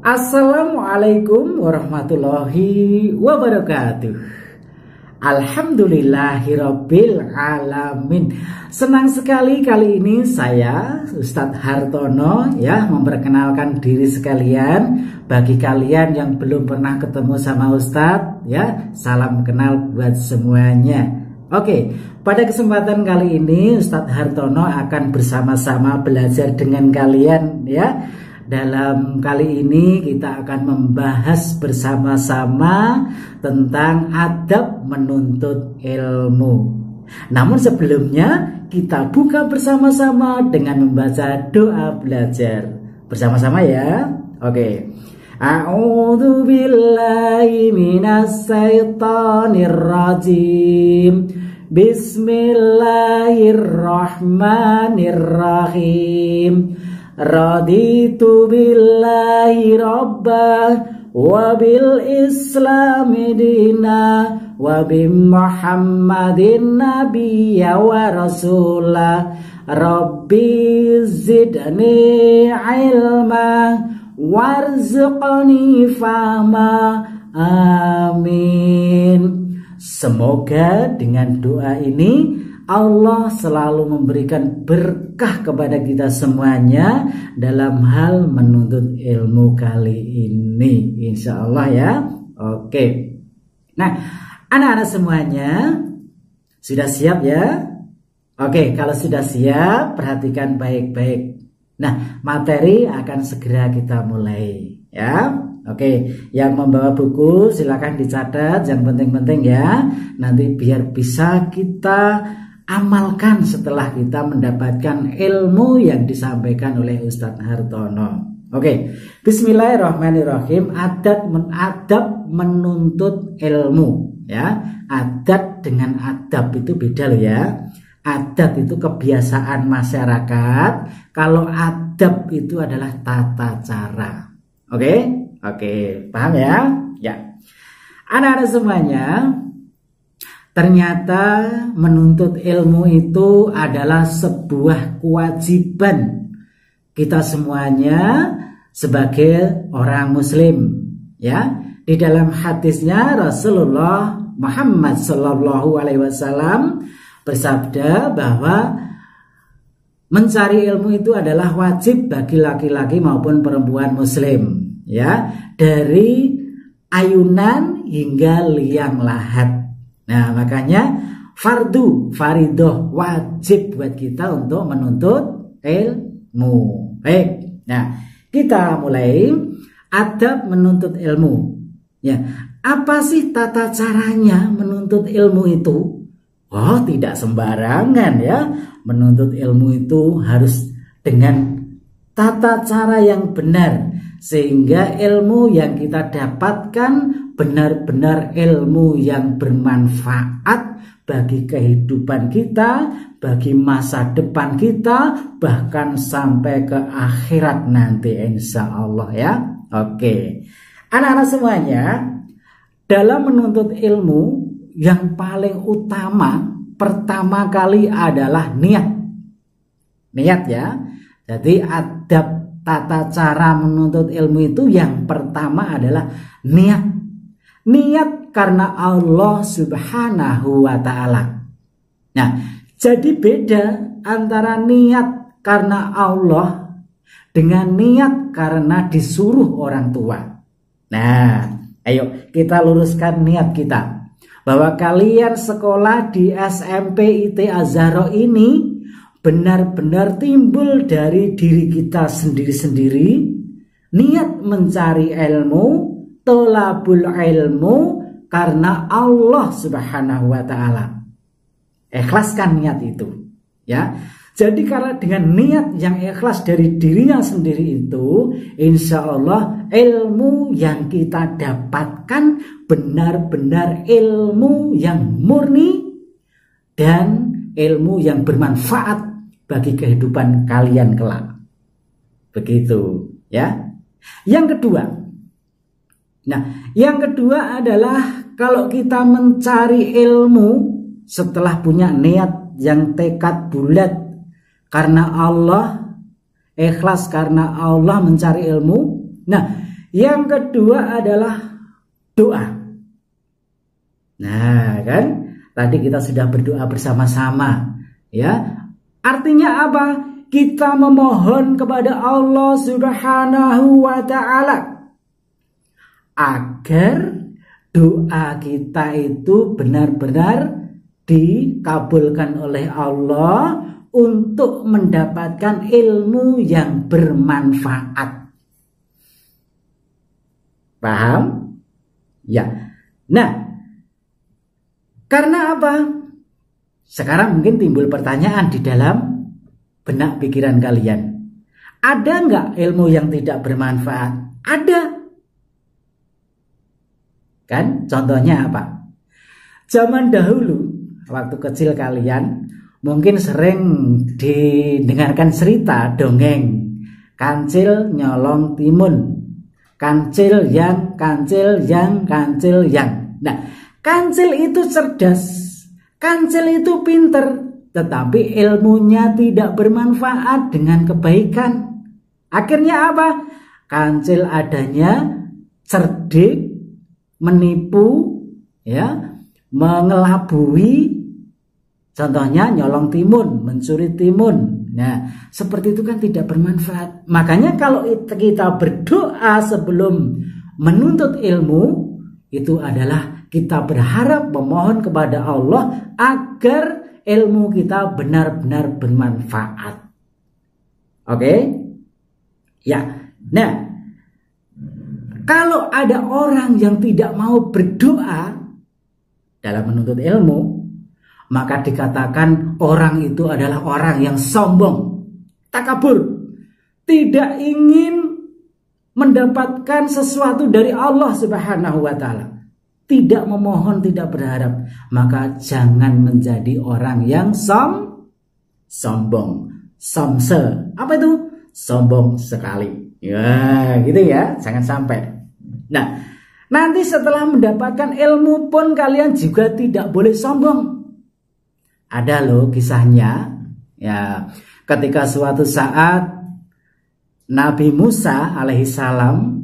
Assalamualaikum warahmatullahi wabarakatuh. Alhamdulillahirabbil alamin. Senang sekali kali ini saya Ustadz Hartono memperkenalkan diri sekalian. Bagi kalian yang belum pernah ketemu sama Ustadz salam kenal buat semuanya. Oke, pada kesempatan kali ini Ustadz Hartono akan bersama-sama belajar dengan kalian Dalam kali ini kita akan membahas bersama-sama tentang adab menuntut ilmu. Namun sebelumnya kita buka bersama-sama dengan membaca doa belajar. Bersama-sama ya. Oke. A'udzu billahi minas syaitonir rajim. Bismillahirrahmanirrahim. Raditu billahi rabbah wa bil islami dina wa bi muhammadin nabiyya wa rasulah rabbi zidni ilma warzuqni fahma amin. Semoga dengan doa ini Allah selalu memberikan berkah kepada kita semuanya dalam hal menuntut ilmu kali ini, insya Allah ya. Oke. Nah, anak-anak semuanya sudah siap ya? Oke, kalau sudah siap perhatikan baik-baik. Nah, materi akan segera kita mulai ya. Oke, yang membawa buku silakan dicatat, yang penting-penting ya. Nanti biar bisa kita amalkan setelah kita mendapatkan ilmu yang disampaikan oleh Ustadz Hartono. Oke, bismillahirrahmanirrahim. Adab menuntut ilmu ya. Adab dengan adab itu beda loh ya. Adab itu kebiasaan masyarakat. Kalau adab itu adalah tata cara. Oke, paham ya? Ya. Anak-anak semuanya, ternyata menuntut ilmu itu adalah sebuah kewajiban kita semuanya sebagai orang muslim ya. Di dalam hadisnya Rasulullah Muhammad sallallahu alaihi wasallam bersabda bahwa mencari ilmu itu adalah wajib bagi laki-laki maupun perempuan muslim ya, dari ayunan hingga liang lahat. Nah, makanya faridoh wajib buat kita untuk menuntut ilmu. Baik. Nah, kita mulai adab menuntut ilmu. Ya, apa sih tata caranya menuntut ilmu itu? Oh, tidak sembarangan ya. Menuntut ilmu itu harus dengan tata cara yang benar sehingga ilmu yang kita dapatkan benar-benar ilmu yang bermanfaat bagi kehidupan kita, bagi masa depan kita, bahkan sampai ke akhirat nanti insya Allah ya. Oke, anak-anak semuanya, dalam menuntut ilmu yang paling utama pertama kali adalah niat ya. Jadi adab tata cara menuntut ilmu itu yang pertama adalah niat karena Allah subhanahu wa ta'ala. Nah, jadi beda antara niat karena Allah dengan niat karena disuruh orang tua. Nah, ayo kita luruskan niat kita, bahwa kalian sekolah di SMP IT Azharo ini benar-benar timbul dari diri kita sendiri-sendiri, niat mencari ilmu, tolabul ilmu karena Allah subhanahu wa ta'ala. Ikhlaskan niat itu ya. Jadi karena dengan niat yang ikhlas dari dirinya sendiri itu, insya Allah ilmu yang kita dapatkan benar-benar ilmu yang murni dan ilmu yang bermanfaat bagi kehidupan kalian kelak. Begitu ya. Yang kedua adalah kalau kita mencari ilmu setelah punya niat yang tekad bulat karena Allah, ikhlas karena Allah mencari ilmu. Nah, Yang kedua adalah doa. Nah, kan tadi kita sudah berdoa bersama-sama, ya. Artinya apa? Kita memohon kepada Allah Subhanahu wa ta'ala agar doa kita itu benar-benar dikabulkan oleh Allah untuk mendapatkan ilmu yang bermanfaat. Paham? Ya. Nah, karena apa? Sekarang mungkin timbul pertanyaan di dalam benak pikiran kalian. Ada nggak ilmu yang tidak bermanfaat? Ada. Kan? Contohnya apa? Zaman dahulu, waktu kecil kalian mungkin sering didengarkan cerita dongeng kancil nyolong timun, kancil yang, kancil yang, kancil yang. Nah, kancil itu cerdas, kancil itu pinter, tetapi ilmunya tidak bermanfaat dengan kebaikan. Akhirnya apa? Kancil adanya cerdik, menipu, ya, mengelabui. Contohnya nyolong timun, mencuri timun. Nah, seperti itu kan tidak bermanfaat. Makanya kalau kita berdoa sebelum menuntut ilmu, itu adalah kita berharap memohon kepada Allah agar ilmu kita benar-benar bermanfaat. Oke? Ya. Nah, kalau ada orang yang tidak mau berdoa dalam menuntut ilmu, maka dikatakan orang itu adalah orang yang sombong, takabur, tidak ingin mendapatkan sesuatu dari Allah Subhanahu wa ta'ala, tidak memohon, tidak berharap. Maka jangan menjadi orang yang sombong, somse. Apa itu? Sombong sekali. Ya, gitu ya, jangan sampai. Nah, nanti setelah mendapatkan ilmu pun kalian juga tidak boleh sombong. Ada loh kisahnya, ya, ketika suatu saat Nabi Musa alaihissalam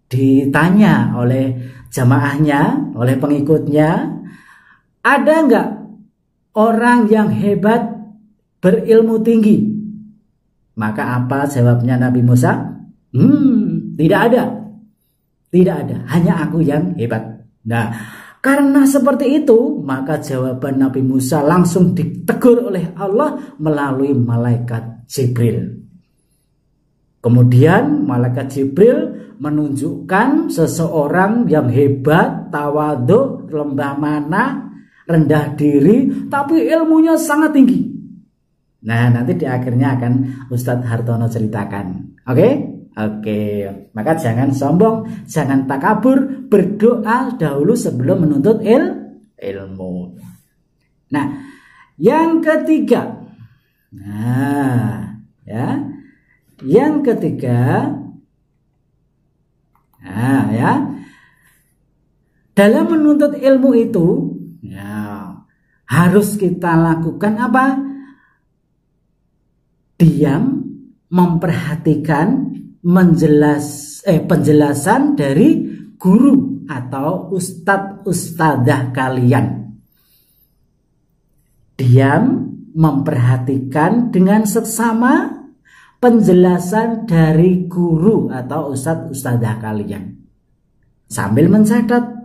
ditanya oleh jamaahnya, oleh pengikutnya, ada nggak orang yang hebat berilmu tinggi? Maka apa jawabnya Nabi Musa? Tidak ada. Tidak ada, hanya aku yang hebat. Nah, karena seperti itu, maka jawaban Nabi Musa langsung ditegur oleh Allah melalui malaikat Jibril. Kemudian malaikat Jibril menunjukkan seseorang yang hebat, tawadhu, lembah mana, rendah diri, tapi ilmunya sangat tinggi. Nah, nanti di akhirnya akan Ustadz Hartono ceritakan. Oke, maka jangan sombong, jangan takabur, berdoa dahulu sebelum menuntut ilmu. Nah, yang ketiga, dalam menuntut ilmu itu, harus kita lakukan apa? Diam, memperhatikan penjelasan dari guru atau ustadz-ustadzah kalian. Diam, memperhatikan dengan seksama penjelasan dari guru atau ustadz-ustadzah kalian. Sambil mencatat.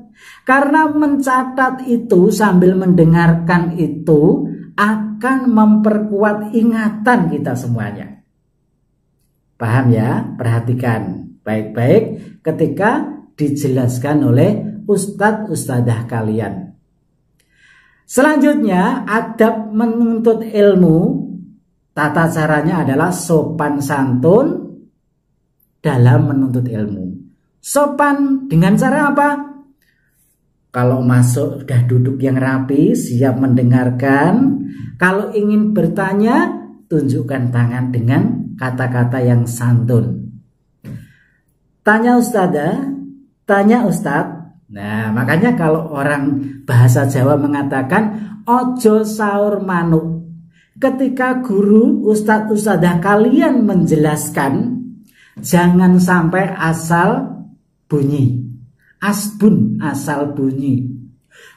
Karena mencatat itu sambil mendengarkan itu akan memperkuat ingatan kita semuanya. Paham ya? Perhatikan baik-baik ketika dijelaskan oleh ustadz-ustadzah kalian. Selanjutnya, adab menuntut ilmu, tata caranya adalah sopan santun dalam menuntut ilmu. Sopan dengan cara apa? Kalau masuk sudah duduk yang rapi, siap mendengarkan. Kalau ingin bertanya, tunjukkan tangan dengan kata-kata yang santun. Tanya ustadzah, tanya ustadz. Nah, makanya kalau orang bahasa Jawa mengatakan ojo saur manuk. Ketika guru, ustadz-ustadzah kalian menjelaskan, jangan sampai asal bunyi. Asbun, asal bunyi.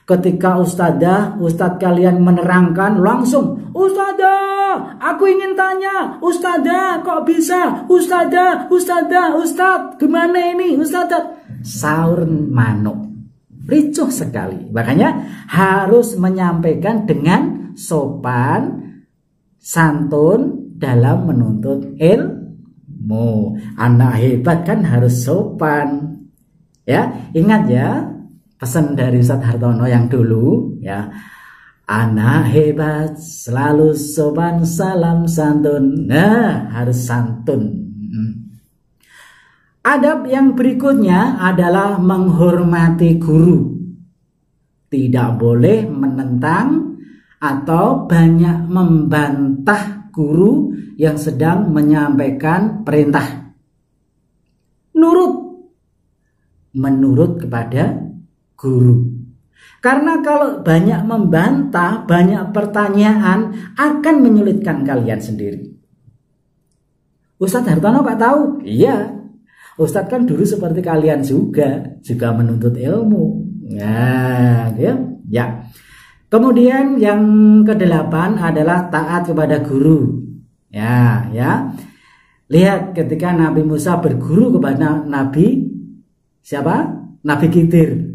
Ketika ustadz kalian menerangkan, langsung, ustadzah, aku ingin tanya, ustadzah, kok bisa? Ustadzah, ustadz, gimana ini, ustadzah? Saur manuk, ricuh sekali. Makanya harus menyampaikan dengan sopan, santun dalam menuntut ilmu. Anak hebat kan harus sopan. Ya, ingat ya pesan dari Ustadz Hartono yang dulu ya. Anak hebat selalu sopan, salam santun. Nah, harus santun. Adab yang berikutnya adalah menghormati guru. Tidak boleh menentang atau banyak membantah guru yang sedang menyampaikan perintah. Menurut kepada guru. Karena kalau banyak membantah, banyak pertanyaan akan menyulitkan kalian sendiri. Ustadz Hartono Pak tahu? Iya. Ustadz kan dulu seperti kalian juga menuntut ilmu. Nah, ya. Kemudian yang ke-8 adalah taat kepada guru. Ya. Lihat ketika Nabi Musa berguru kepada Nabi siapa? Nabi Khidir.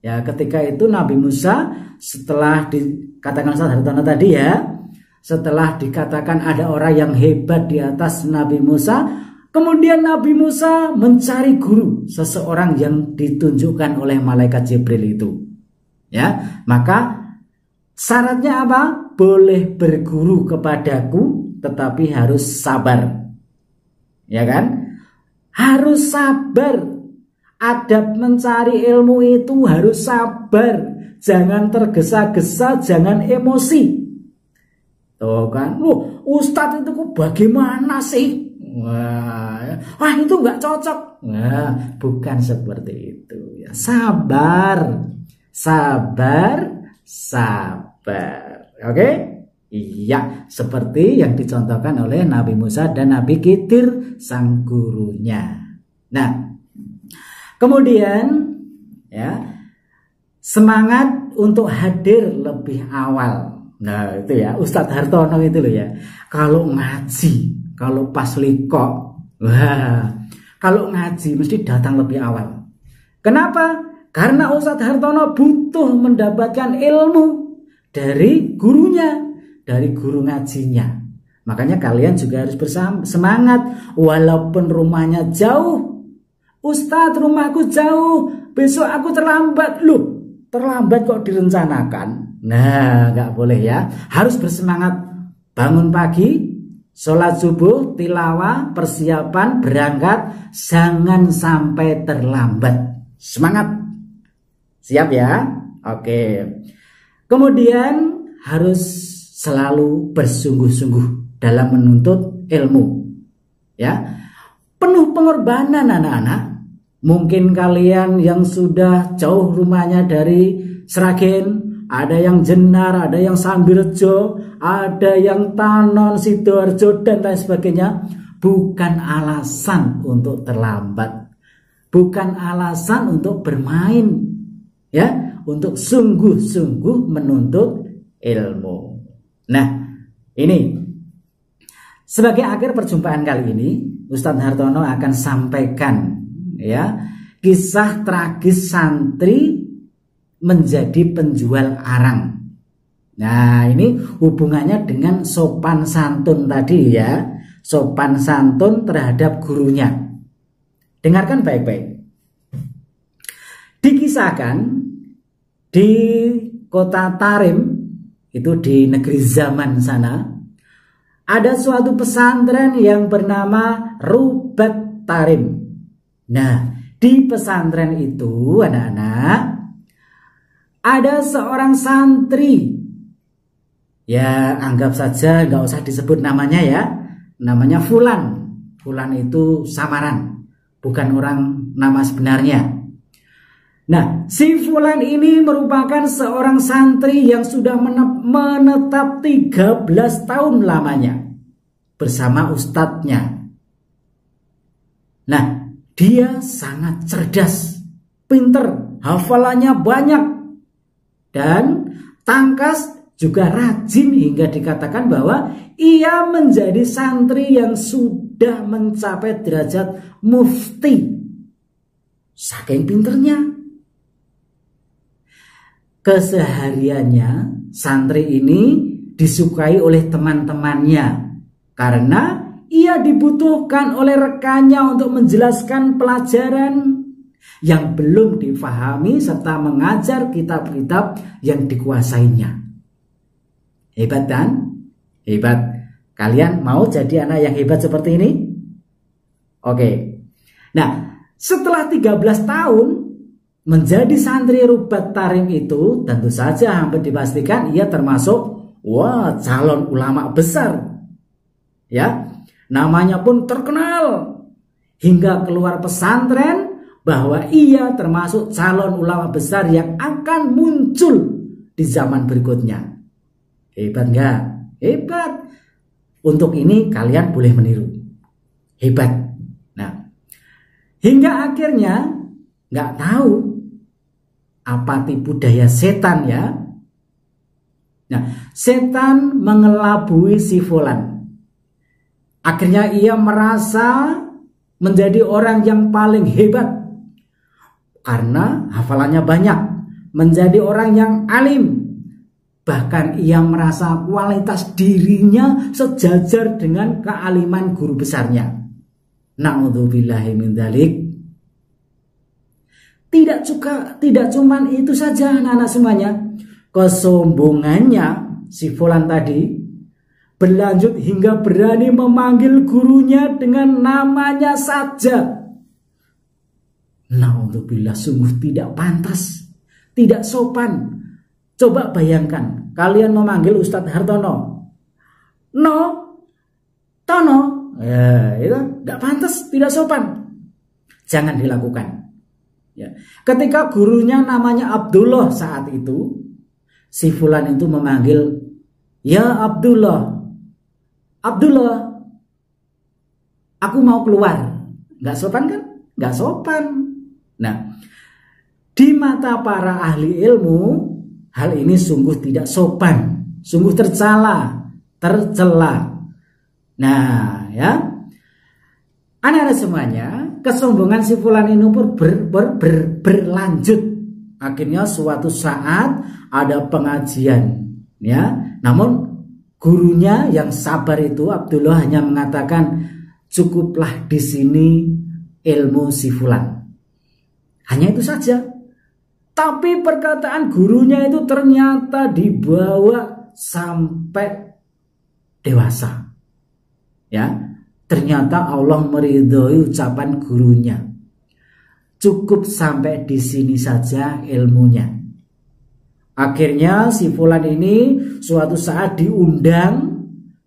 Ya, ketika itu Nabi Musa setelah dikatakan Ustadz Hartono tadi ya, setelah dikatakan ada orang yang hebat di atas Nabi Musa, kemudian Nabi Musa mencari guru, seseorang yang ditunjukkan oleh malaikat Jibril itu. Ya, maka syaratnya apa? Boleh berguru kepadaku, tetapi harus sabar. Ya kan? Harus sabar. Adab mencari ilmu itu harus sabar, jangan tergesa-gesa, jangan emosi. Tuh kan, ustadz itu kok bagaimana sih? Wah itu nggak cocok. Nah, bukan seperti itu. Ya, sabar. Oke? Iya, seperti yang dicontohkan oleh Nabi Musa dan Nabi Khidir sang gurunya. Nah, kemudian ya, semangat untuk hadir lebih awal. Nah, itu ya Ustadz Hartono itu loh ya. Kalau ngaji, kalau pas liqo, kalau ngaji mesti datang lebih awal. Kenapa? Karena Ustadz Hartono butuh mendapatkan ilmu dari gurunya, dari guru ngajinya. Makanya kalian juga harus bersemangat walaupun rumahnya jauh. Ustadz, rumahku jauh, besok aku terlambat. Loh, terlambat kok direncanakan? Nah, nggak boleh ya. Harus bersemangat. Bangun pagi, sholat subuh, tilawah, persiapan, berangkat. Jangan sampai terlambat. Semangat. Siap ya? Oke. Kemudian harus selalu bersungguh-sungguh dalam menuntut ilmu. Ya, penuh pengorbanan anak-anak. Mungkin kalian yang sudah jauh rumahnya dari Sragen, ada yang Jenar, ada yang Sambirejo, ada yang Tanon, Sidoarjo dan lain sebagainya. Bukan alasan untuk terlambat, bukan alasan untuk bermain, ya, untuk sungguh-sungguh menuntut ilmu. Nah, ini sebagai akhir perjumpaan kali ini, Ustadz Hartono akan sampaikan ya kisah tragis santri menjadi penjual arang. Nah, ini hubungannya dengan sopan santun tadi ya, sopan santun terhadap gurunya. Dengarkan baik-baik. Dikisahkan di kota Tarim, itu di negeri Zaman sana, ada suatu pesantren yang bernama Rubat Tarim. Nah, di pesantren itu anak-anak ada seorang santri. Ya, anggap saja nggak usah disebut namanya ya. Namanya Fulan. Fulan itu samaran, bukan orang nama sebenarnya. Nah, si Fulan ini merupakan seorang santri yang sudah menetap 13 tahun lamanya bersama ustadznya. Nah, Dia sangat cerdas, pinter, hafalannya banyak, dan tangkas juga rajin hingga dikatakan bahwa ia menjadi santri yang sudah mencapai derajat mufti. Saking pinternya. Kesehariannya santri ini disukai oleh teman-temannya karena ia dibutuhkan oleh rekannya untuk menjelaskan pelajaran yang belum difahami serta mengajar kitab-kitab yang dikuasainya. Hebat kan? Hebat. Kalian mau jadi anak yang hebat seperti ini? Oke. Nah, setelah 13 tahun menjadi santri Rubat Tarim itu, tentu saja hampir dipastikan ia termasuk calon ulama besar. Ya, namanya pun terkenal hingga keluar pesantren bahwa ia termasuk calon ulama besar yang akan muncul di zaman berikutnya. Hebat enggak? Hebat. Untuk ini kalian boleh meniru. Hebat. Nah, hingga akhirnya nggak tahu apa tipu daya setan ya. Nah, setan mengelabui si Fulan. Akhirnya ia merasa menjadi orang yang paling hebat karena hafalannya banyak, menjadi orang yang alim. Bahkan ia merasa kualitas dirinya sejajar dengan kealiman guru besarnya. Na'udzubillahi min dzalik. Tidak cuma itu saja anak-anak semuanya. Kesombongannya si Fulan tadi berlanjut hingga berani memanggil gurunya dengan namanya saja. Na'udzubillah, sungguh tidak pantas, tidak sopan. Coba bayangkan, kalian memanggil Ustadz Hartono, Tono, ya itu tidak pantas, tidak sopan. Jangan dilakukan. Ya. Ketika gurunya namanya Abdullah saat itu, si Fulan itu memanggil, ya Abdullah, aku mau keluar. Nggak sopan kan? Nggak sopan. Nah, di mata para ahli ilmu, hal ini sungguh tidak sopan, sungguh tercela. Nah, ya, anak-anak semuanya, kesombongan si Fulan ini pun berlanjut. Akhirnya suatu saat ada pengajian, ya. Namun gurunya yang sabar itu Abdullah hanya mengatakan, cukuplah di sini ilmu si Fulan. Hanya itu saja. Tapi perkataan gurunya itu ternyata dibawa sampai dewasa. Ya, ternyata Allah meridhoi ucapan gurunya. Cukup sampai di sini saja ilmunya. Akhirnya si Fulan ini suatu saat diundang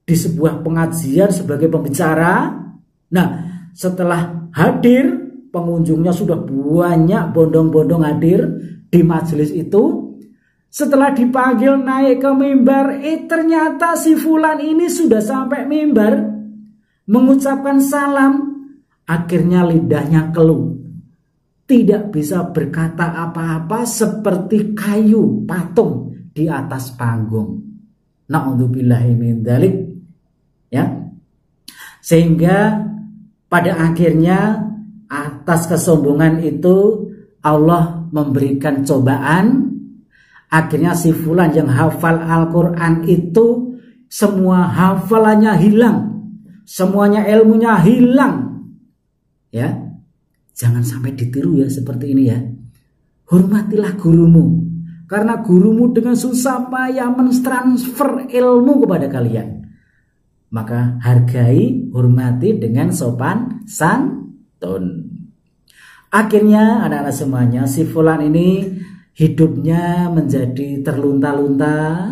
di sebuah pengajian sebagai pembicara. Nah, setelah hadir, pengunjungnya sudah banyak, bondong-bondong hadir di majelis itu. Setelah dipanggil naik ke mimbar, ternyata si Fulan ini sudah sampai mimbar, mengucapkan salam. Akhirnya lidahnya keluh, tidak bisa berkata apa-apa, seperti kayu patung di atas panggung. Na'udzubillahi min dzalik. Ya, sehingga pada akhirnya atas kesombongan itu Allah memberikan cobaan. Akhirnya si Fulan yang hafal Al-Quran itu semua hafalannya hilang, semuanya ilmunya hilang. Ya, jangan sampai ditiru ya seperti ini ya. Hormatilah gurumu, karena gurumu dengan susah payah mentransfer ilmu kepada kalian. Maka hargai, hormati dengan sopan santun. Akhirnya anak-anak semuanya, si Fulan ini hidupnya menjadi terlunta-lunta,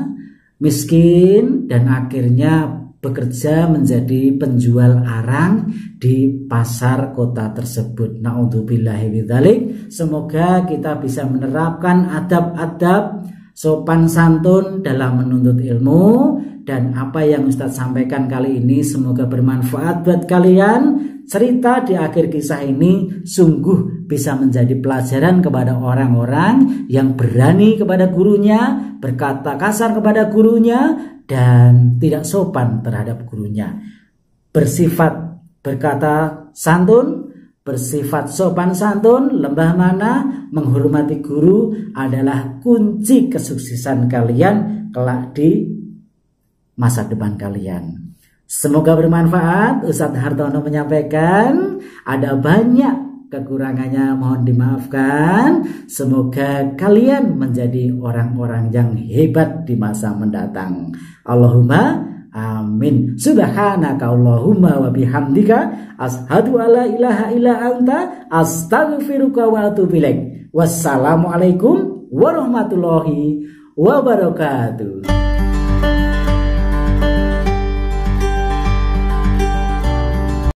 miskin, dan akhirnya bekerja menjadi penjual arang di pasar kota tersebut. Na'udzubillahi min dzalik. Semoga kita bisa menerapkan adab-adab sopan santun dalam menuntut ilmu, dan apa yang Ustadz sampaikan kali ini semoga bermanfaat buat kalian. cerita di akhir kisah ini sungguh bisa menjadi pelajaran kepada orang-orang yang berani kepada gurunya, berkata kasar kepada gurunya, dan tidak sopan terhadap gurunya. Bersifat berkata santun, bersifat sopan santun, lembah mana, menghormati guru adalah kunci kesuksesan kalian kelak di masa depan kalian. Semoga bermanfaat. Ustadz Hartono menyampaikan, ada banyak kekurangannya, mohon dimaafkan. Semoga kalian menjadi orang-orang yang hebat di masa mendatang. Allahumma amin. Subhanaka Allahumma wa bihamdika asyhadu alla ilaha illa anta astaghfiruka wa atubu ilaik. Wassalamualaikum warahmatullahi wabarakatuh.